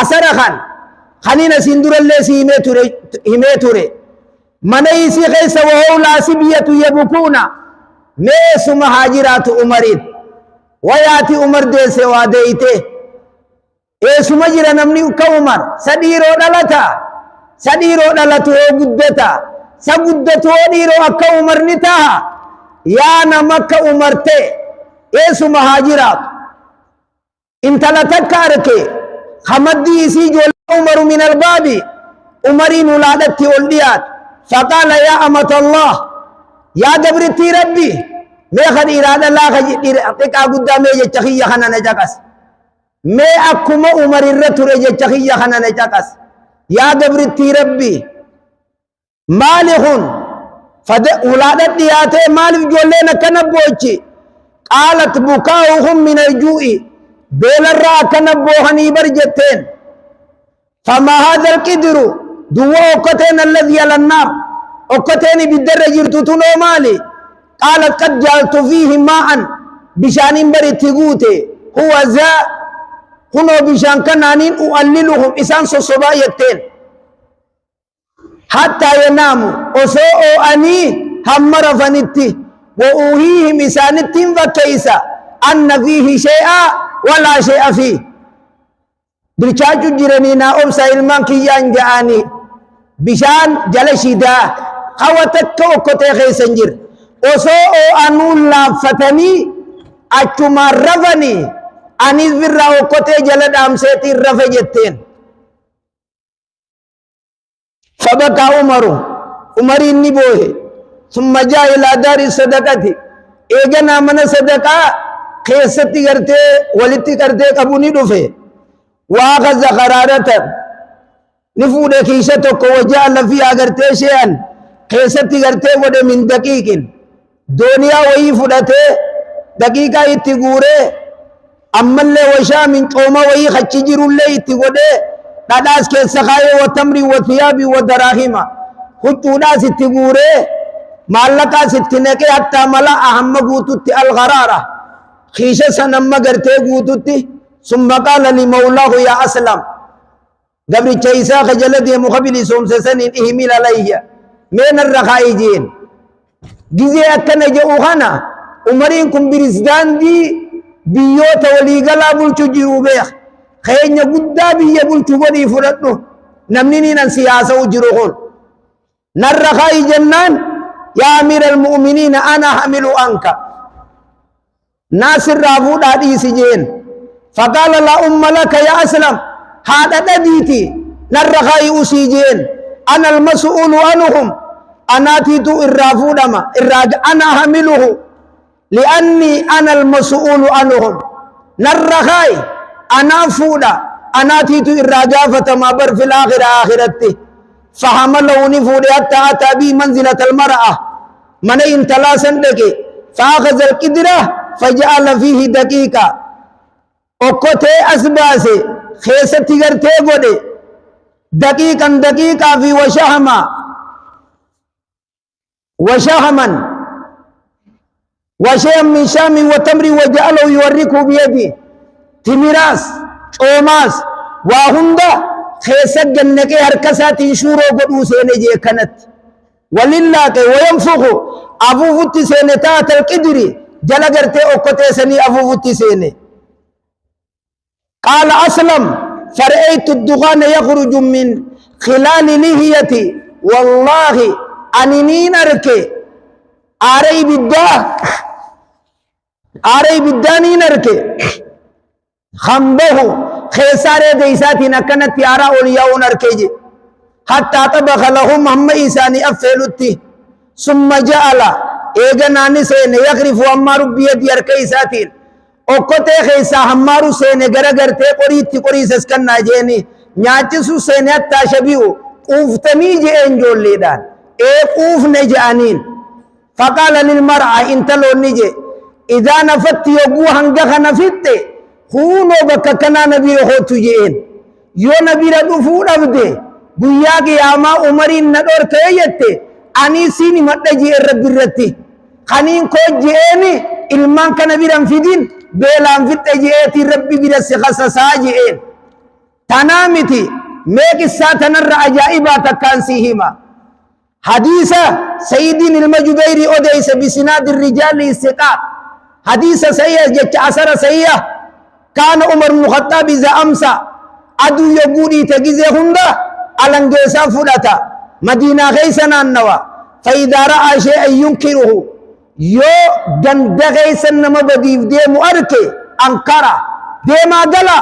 asara khanina sindura illee si himee ture mana isii keessa wahawlaa sibiyatu yabkuuna meesuma haajiraatu umariin wayaati umar deesse waa deeyte eesuma jira namni ka umar sadhiiroo dhalatu hoo guddata sa guddatu hoo dhiiroo akka umar ni taha yaa nama akka umar ta'e eesuma haajiraatu intala takka arke خمدي سيجو عمر من الباب عمرين ولادتي ولديات فقال يا أمة الله يا دبرتي ربي ما خد إرادة الله خجي أقيقا قدامي جتخيّ خنا نجاكس ما أكما عمر الرتر جتخيّ خنا نجاكس يا دبرتي ربي مالخون ولادتي ياتي مالف جولينا كنبوشي قالت بكاؤهم من الجوء بين الرأى كنبوهني برجتين فما هذا القدر دو أقتين الذي على النار أقتين بالدرج ارتتنو مالي قالت قد جعلت فيه ماء بشان برتقوتي هو ذا هنو بشان كنانين أؤللهم إسان صبايتين حتى يناموا أسوء أني همر فنتي وأوهيهم إسانتين فكيسا أن فيه شيئا ولا شيء فيه بالشاجو جرنينا أمسا إلمان كيان جاني بشان جلشدا خواتك وكتي خيسنجر وسوء أنو لافتني أجمع رفني أنيز برا وكتي جلد أمسيتي رفجتين فبكى عمر النبوه ثم جاء إلى دار الصدقة إيجنا من صدقة خيستي کرتے ولتی کرتے قبونی دفے واخذ قرارتا نفود خیشتو کو وجعل فيها کرتے شیئن خیستی کرتے وڈے من دقیقن دنیا وہی فدتے دقیقہ اتی گورے اماللے وشا من قوما وہی خچی جرولے اتی وڈے ناداس کے سخائے و تمری و ثیابی و دراہیما خچوداس اتی گورے مالکا ستنے کے حتی ملا اہم گوتو الغرارہ خيشة سنما قرتي قوتوتي ثم قال لمولاه يا أسلم قبل چيسا خجلت يا مخبلي سومسسن إهميل عليه من الرخائجين جزي أكنا جاوخانا عمرينكم برزدان دي بيوتا وليقلا بلتو جروبيخ خينيا قدا بيا بلتو بني فرطنو نمنينين سياسة وجروخون نرخائي جنان يا أمير المؤمنين أنا حمل أنك ناصر رافود حديث جين فقال لا أم لك يا أسلم هذا دديتي نرخي أسيجين أنا المسؤول عنهم أنا تيتو الرافود ما أنا حمله لأني أنا المسؤول عنهم نرخي أنا فودا أنا تيتو الرجافة ما بر في الآخرة آخرتي فحملوني فودي حتى أتى بي منزلة المرأة من انتلا سندكي فأخذ القدرة فجعل فيه دقيقة وقته أسباسي خيستي کرتے گوڑے دقيقا في وشهما وشيئا من شام وتمر وجعله يوركه بيدي تمراس اوماس وهندا خيست جنك هركسات شورو قدو سيني جي كانت ولله وينفخ أفوفت سينتات القدري جلا کرتے اوکتے سنی افوفتی سینے قال أسلم فرأيت الدخان يخرج من خلال لحيتي والله أنني نركي آري بالداني نركي خمبه خيساري ديساتي نكنت يارا أولياء نركي حتى طبخ لهم هم إيساني أفلتي ثم جعل إيغناني سيني يغرف أمارو بيد يركي ساتين اوکتے خیسا ہمارو سینے گرگرتے قریتی قریس اسکن جینی نیاچسو سینے اتا شبیو قوفتنی جین جول لیدان ایک قوف نجانین فقال للمرعا انتلو نجے اذا نفت یقو ہنگخ نفتے خونو بککنا نبی خوتو جین یو نبی ردو فون ابدے گویا کی آما عمرین ندور کہیتے آنی سینی مدد جی رب رتی خانین کو جینی علمان کا نبی رنفیدین بيلان في التجئات ربي بلا سخص ساجئين تنامتي ميك الساتنر عجائبات كان سيهما حديث سيد المجبير أديس بسناد الرجال الثقات حديث سيئة جت عصر سيئة كان عمر بن الخطاب إذا أمسى عدو يقولي تجزي هندا ألنجيسا فلتا مدينة غيسنا النوى فإذا رأى شيئا ينكره يو جند غيسا نما بديف دي مؤركي أنكرا دي ما قلا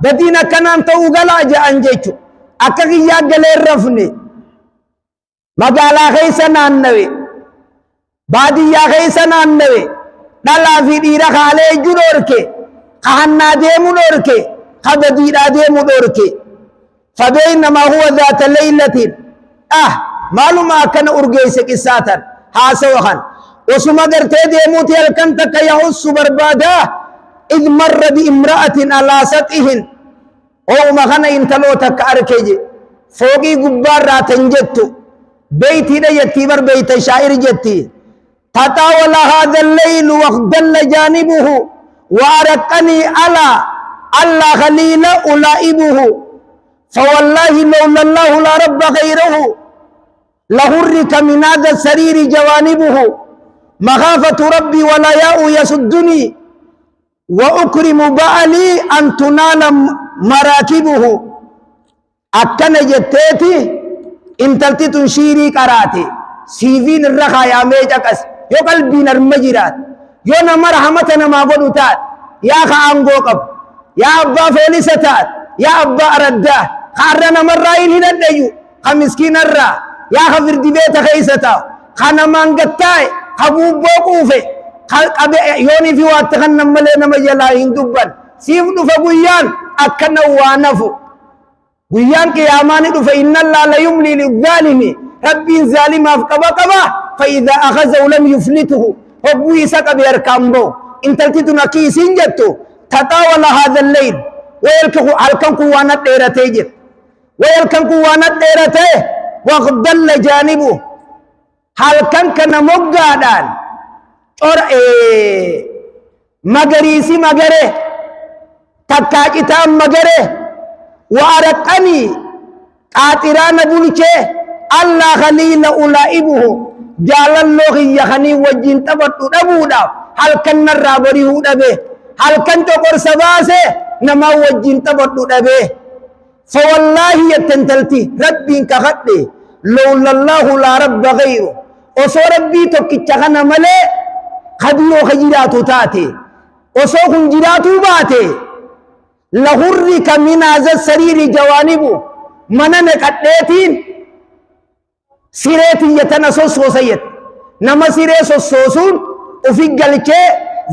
بدينا كنان تو قلا جاء أنجيشو أكاكي يا قليل رفني مقالا غيسنا النوى بادي يا غيسنا النوى دلا في ديرا خالي جنوركي خانا ديمو نوركي خبديرا ديمو نوركي فبينما هو ذات ليلة معلومة كان أرجيسك الساتر هاسوخان وسما قرتي ديمو تيالكنتك يحس بربادا إذ مر بامرأة على سطحهن أو مغانا انتلوتك أركيجي فوقي قبار راتن جتو بيتي دا يتيبر بيت شائر جتي تطاول هذا الليل واخدل جانبه وارقني على الله خليل أولئبه فوالله لولا الله لا رب غيره لهرك من هذا السرير جوانبه مخافة ربي ولا ياء يسدني وأكرم بعلي أن تنال مراكبه أكن جتيتي انتلتي تنشيري كراتي سيفين الرخا يا ميجاكس يو قلبي نرمجرات يو نمر حمتنا ما قدوتات يا خانقوقب يا أبا فيلستات يا أبا أرداه خارنا مرائل هنا ديو خمسكين الرا يا خفر دبيت خيستا خانا مانقتاي خبوب بوقوفي يوني في واتخن نمالينا مجلا هندوبان سيف دفا قيان أكنا وانفو قيان كياماني دفا إن الله لا يملي للظالمي ربي ظالم أفقبا قبا فإذا أخذه لم يفلته هبوي سكا بيركامبو إن تلتتنا كيسين جتو تطاول هذا الليل ويلكو هلكن كوانا ديرتي ويلكن كوانا ديرتي وغدل جانبه هلكن كان مغادان اور مغريسي مغره تكاكيتا مغره وارقني قاطران بولچه الله خليل اولئبه جال الله يخني وجين تبطو دبودا هلكن نرابري هودبه هلكن تقر سباسه نما وجين تبطو دبه فوالله يتنتلتي ربي كخدي لولا الله لا رب غيره وصو ربي توكيتشغنا ملي خديو خجيراتو تاتي وصو خنجيراتو باتي لغرك من هذا السرير جوانبه منن قديتين سيرتي يتنسوس وسيت نما سيري سوسون وفي قلچه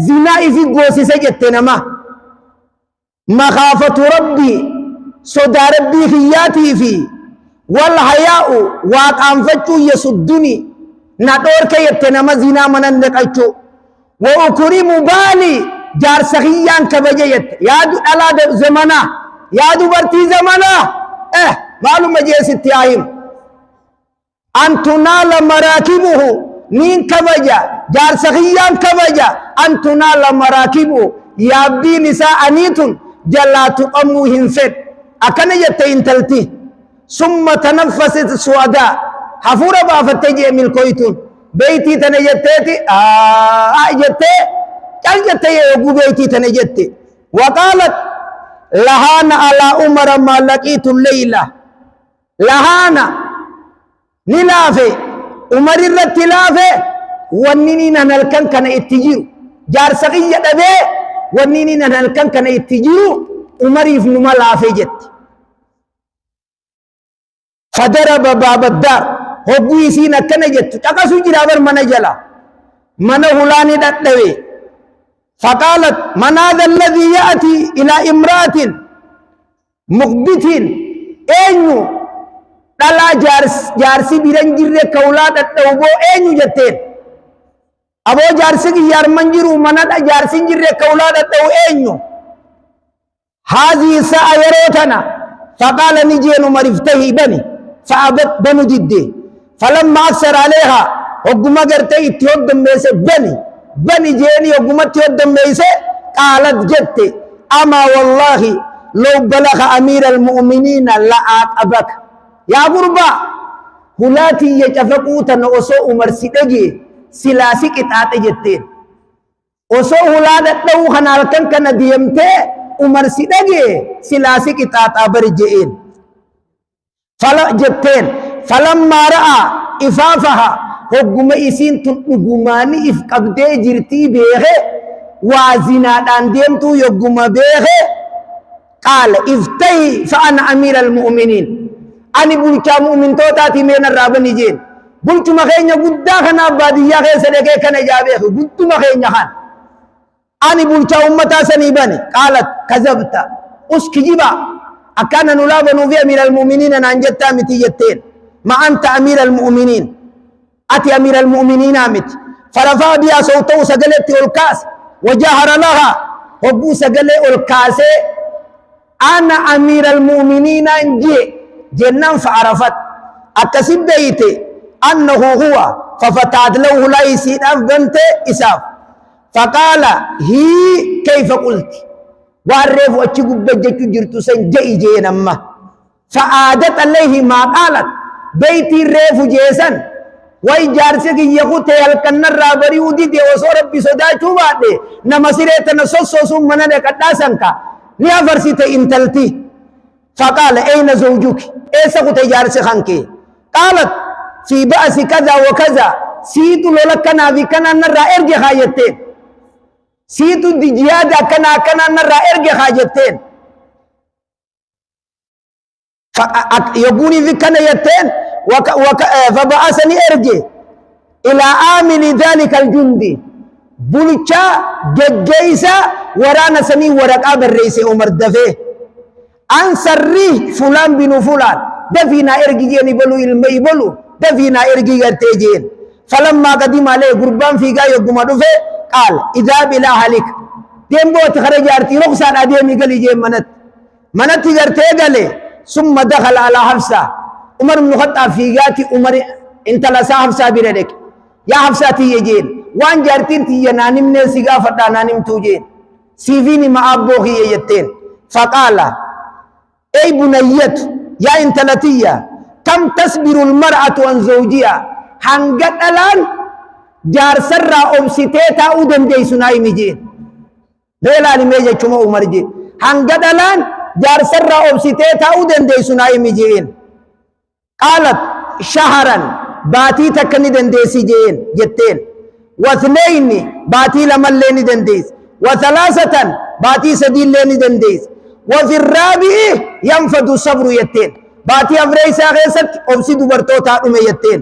زنا في غوسي سجت نما مخافة ربي صدى ربي خياتي في والحياء واقام فتو يسدني ندور كي يتنما زنا منن نقلچو وأكرم بالي جار سخيان كبجيت يادو ألا زمنا يادو برتي زمنا معلوم جيس التياهم أن تنال مراكبه نين كبجا جار سخيان كبجا أن تنال مراكبه يابدي نساء أنيتون جلا تقمو هنفت أكن يتين تلتي ثم تنفست السوداء حفورة بافتجي من الكويتون بيتي تنجتتي جتي قال جتي يقو بيتي تنجتي وقالت لهانا على عمر ما لقيت الليلة لهانا نلافي عمر الرتلافي ونينينا نلكن كان اتجيرو جار سقية دبي ونينينا نلكن كان اتجيرو عمر يفن ما لافي جت فضرب باب الدار هبوي سينا كنجت تقاسو جرابر من جلا من هلاني دتوي فقالت من هذا الذي يأتي إلى امرأة مقبت أينو دلا جارسي برنجر كولاد التوبو أينو جتين أبو جارسي يارمنجرو من هذا جارسي جر كولاد التو أينو هذه سائرتنا فقال نجين مرفتهي بني فأبت بنو جدي فلما أكثر عليها وقما قرتي تيودم بيسي بني جيني وقما تيودم بيسي قالت جدي أما والله لو بلغ أمير المؤمنين لأعقبك يا غربا هلاتي يتفقوتا وسوء مرسيدجي سلاسي كتات جتين وسوء هلادت لو خنالكن كان ديمتي ومرسيدجي سلاسي كتات أبرجئين فلا جتين فلما رأى إفافها هجوم إسين تنقماني إفقبدي جرتي بيغي وازنا ديمتو يجوم بيغي قال افتي فأنا أمير المؤمنين أنا بلتا مؤمن توتاتي من الرابن جين بلت مخيني قدا خنا بادية خي سدقه كان جابيه قد مخيني خان أنا بلتا أمتا سنيباني قالت كذبت أسكجبا أكان نلابن في أمير المؤمنين نانجتا متيجتين ما أنت أمير المؤمنين أتي أمير المؤمنين أمت فرفع بها صوته سقلت الكاس وجهر لها وبو سقل الكاس أنا أمير المؤمنين انجي جنان فعرفت أكسب بيتي أنه هو ففتحت له ليسين بنت إساف فقال هي كيف قلت وعرف واتشقب بجك جرتو سنجئي جينما فعادت عليه ما قالت بيتي الريف جيسا ويجارسك يخوتي الكن الرابري ودي وصور ربي صداتو بعد نمسيرت نصصص من دكتاسنك ليا فرسيت انتلتي فقال أين زوجك إيسا كنت جارس خانكي قالت في بأس كذا وكذا سيتو لولكنا في كنا نرى إرجي خايتين سيتو دي جيادة كنا نرى إرجي خايتين يقولي في كنا يتين فبأسني إرجي إلى آمن ذلك الجندي بلچا ججيسا ورانا سني ورقاب الرئيس عمر دفه أنصري فلان بن فلان دفينا إرجي جيني بلو المي بلو دفينا إرجي جرتيجين فلما قدم عليه قربان في قاية قمدوفه قال إذا بلا هلك دين بوت خرج ارتي رخصان أديمي قال جي منت جرتيجالي ثم دخل على حفصة عمر بن الخطاب في قاتي عمر انت لسا حفصة بردك يا حفصة تيجين وان جارتين تيجي نانم نسيقا فتا نانم توجين سيفيني ما أبوخي يجتين فقال أي بنيت يا انتلتية كم تصبر المرأة عن زوجها هنگت الان جار سر أبسيتيتا أودن دي سناي مجين ديلا لميجة چما عمر جي هنگت الان جار سر أبسيتيتا أودن دي سناي مجين قالت شهرا باتي تكني دن دي سجين جتين واثنين باتي لمن لين دنديس وثلاثة باتي سدين لين دنديس وفي الرابع ينفد الصبر يتين باتي أفريسا غيست أبسي دبرتو تاؤم يتين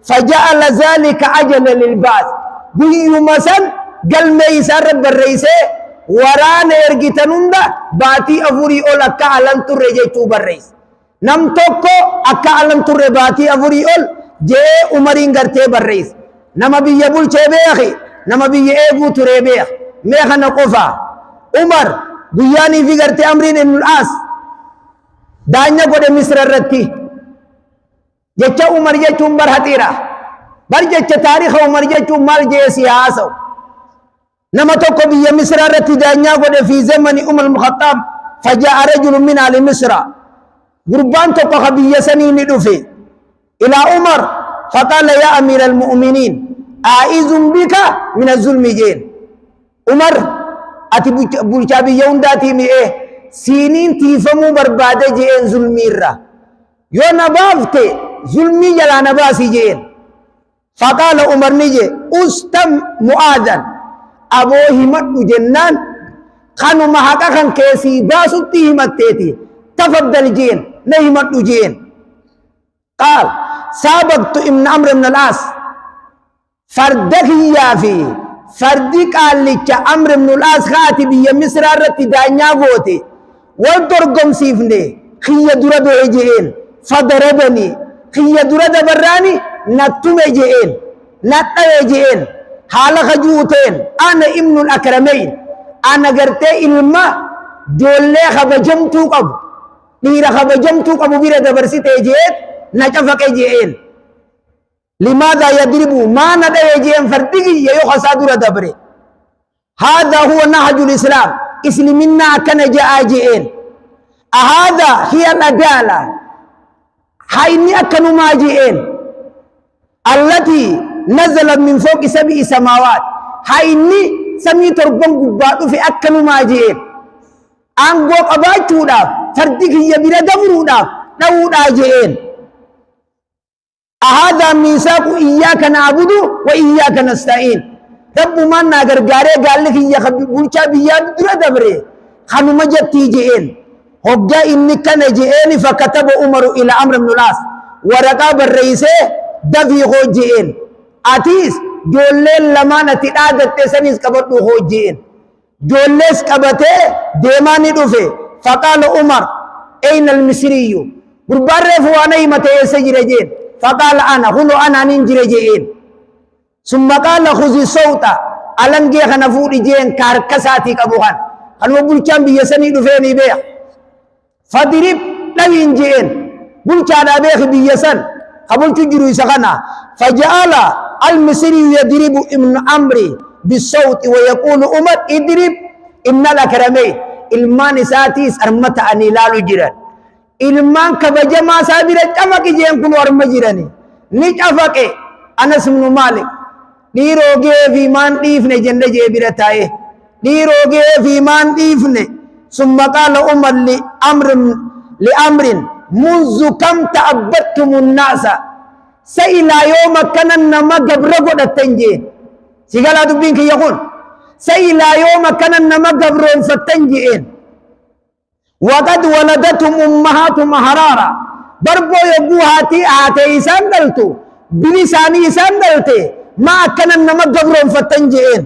فجعل ذلك عجل للباس بيو مسن قل ميسا رب الرئيس وران ارغتنون دا باتي أفوري أول أكا علم تر جيتو بالرئيس نم توقو أكا علم تر باتي أفوري أول جي عمرين غرتي بالرئيس نما بيا بولچه بيخي نما بيا ايغو تري بيخ ميخا نقفا عمر بياني في غرتي امرين ابن العاص دانيا قد مصر الرتي جچا عمر جچ عمر حتيرا بر جچ تاريخ عمر جچ مال جي سياسو نما توكو بيا مصر الرتي دانيا قد في زمن عمر الخطاب فجاء رجل من آل مصر قربان توكو خبيا سنين دفي الى عمر فقال يا أمير المؤمنين أعيذ بك من الظلم جين عمر أتي بلچابي يوم داتي مي سينين تيفمو بربادة جين ظلمي را يو نبافت ظلمي جلا نباسي جين فقال عمر نجي استم معاذن أبو همت جنان خانو محاقا خان كيسي باسو تي همت تيتي تفضل جين نهمت جين قال سابقت ابن عمرو بن العاص فردك يافي فردك قال لك عمرو بن العاص خاتب يا مصر رتي دانيا غوتي والدرقم سيفني خي درد اجين فضربني خي درد براني نتم اجين نتم اجين حال خجوتين انا ابن الاكرمين انا قرتي علما دولي خبجمتو قبو نيرا خبجمتو قبو بيرا دبرسي تيجيت نجفك جين لماذا يضربوا ما ندى جين فردقي يوخ صادر دبري هذا هو نهج الإسلام إسلامنا كان جاء جين هذا هي العدالة هاي أكنوا ماجئين التي نزلت من فوق 7 سماوات هاي سمي تربان قبادو في أكنوا ماجئين أنقو قباتو داف فردك هي بلا دمرو داف نو داجئين هذا ميثاق إياك نعبد وإياك نستعين رب ما ناغر غاري قال لك هي بلچا بياد درا دبري خانو مجتي جئين هجا إني كان جئين فكتب عمر إلى عمرو بن العاص ورقاب الرئيس دفي خو جئين أتيس جولل لما نتعادت تسنيس كبتو خو جئين جولس كبته ديماني دوفي فقال عمر أين المصري بربار فوانا متى يسجر جئين فقال أنا ننجر جئين ثم قال خذي الصوت ألنجي خنفور جئين كاركساتي كبوخان خنو بلچان بيسني دوفيني بيخ فضرب لوين جئين بلچان بيخ بيسن قبل تجروا يسخنا فجعل المصري يضرب ابن عمرو بالصوت ويقول عمر اضرب إن لك رمي ilmaan isaatis armata ani laalu jiran ilmaan kabajamaa saabira camaqi jeen kun warma jirani ni cafaqe Anas ibn Malik dhiirogee fi maan dhiifne jende jee bira taa'e dhiirogee fi maan dhiifne summa qaala Umar li amrin منذ كم تعبدتم الناس سئلا يوم كان نما قبر قدتن جين سيقال دبينك يقول سئلا يوم كان نما قبر فتن جين وقد ولدتهم أمهاتهم حرارا بربو يقوهاتي آتي سندلتو بلساني سندلتي ما كان نما قبر فتن جين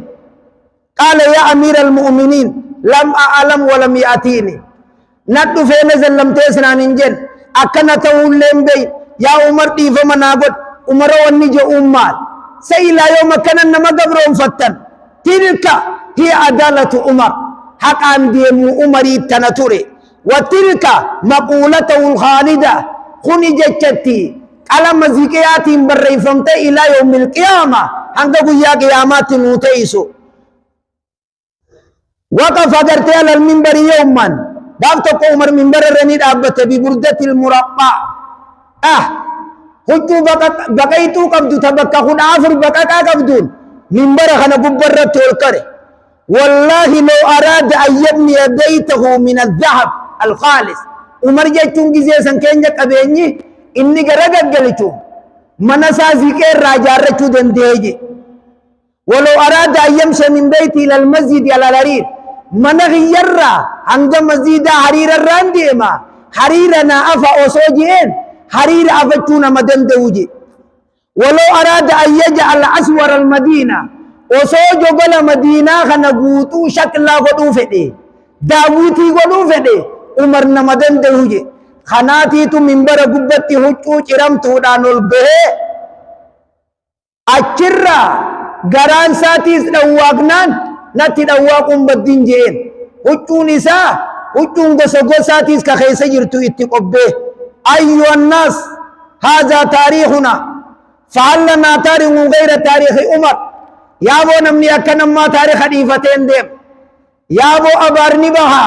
قال يا أمير المؤمنين لم أعلم ولم يأتيني نتو فين زلم تيسنا ننجن أكنا تولين بي يا عمر ديفا منابد عمر ونجي أمال سيلا يوم كان نما قبرهم فتن تلك هي عدالة عمر حق عن ديم عمري تنتوري وتلك مقولته الخالدة خني جتتي على مزيكيات بري فمت إلى يوم القيامة عندك يا قيامات نوتيسو وقف قرت على المنبر يوما دابتك عمر منبر الرنيد أبت ببردة المربع هجو بقيتو قبدو تبكا خد عفر بقاكا قبدون منبر خنا ببرت والكره والله لو أراد أن يبني بيته من الذهب الخالص عمر جيتون جزيسان كينجك أبيني إني قرقق قلتو منسا ذكر راجارتو دندهجي ولو أراد أن يمشي من بيتي إلى المسجد على الحرير من غير عند مسجد حرير الرانديما حريرنا أفا أصوجين حرير أفتونا مدن دوجي ولو أراد أن يجعل أسور المدينة أصوجو قل مدينة خنقوتو شكلا قدو فدي داوتي قدو فدي عمرنا مدن دوجي خناتي تو منبر قبتي حجو چرمتو دانول به أچرا غران ساتيس دواقنان نتي دواقون بدين جين حجو نساء حجو غسوغو ساتيس كخيس جرتو اتقبه أيها الناس هذا تاريخنا فعلنا تاريخ غير تاريخ عمر يا بو نمني أكنا ما تاريخ حديفتين ديم يا بو أبارني بها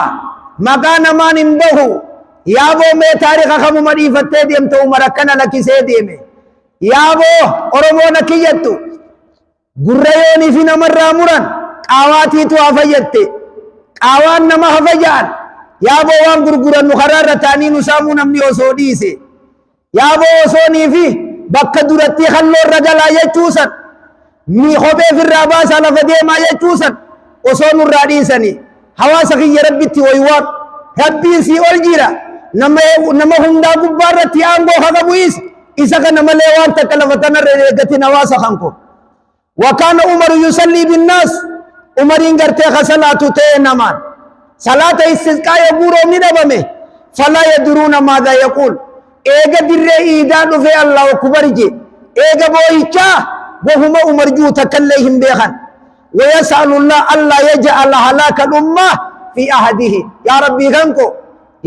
مكان ما نمبه يا بو مي تاريخ خمو مديفتين ديم تو عمر أكنا لكي سيديم يا بو أرمو نكيتو قريوني في نمر راموران قاواتي تو أفجت قاوان نما هفجان يا بو وان غرغران نخرار تاني نسامو نمني وسوديسي يا بو وسوني في بك درتي خلو الرجل يجوسن مي خوبي في الراباس على فديما يجوسن وسون الراديسني حواسك يا ربي تيويوات ربي سي أولجيرا نما هندا قبارة يامبو خغبويس إساك نما ليوان تكلفتنا رغتي نواسا خانكو وكان عمر يصلي بالناس عمر انگرتے خسلاتو تے نمان صلاة استسقاء يقولون ندبمه فلا يدرون ماذا يقول ايغا در ايدان في الله اكبر جي ايغا بويچا وهم عمر جو تكليهم بيخن ويسأل الله ألا يجعل هلاك الأمة في أحده يا ربي غنكو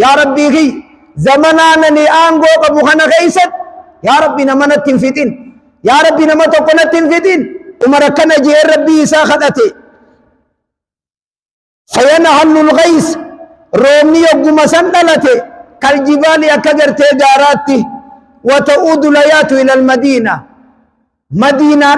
يا ربي غي زمنانا نيانغو قبوخنا غيست يا ربي نمنا تنفتين يا ربي نمنا تقنا تنفتين عمر كان جي ربي ساخدته فينهل الغيث رومني يقوم سندلته كالجبال أكجرت داراتي وتعود الآيات إلى المدينة مدينة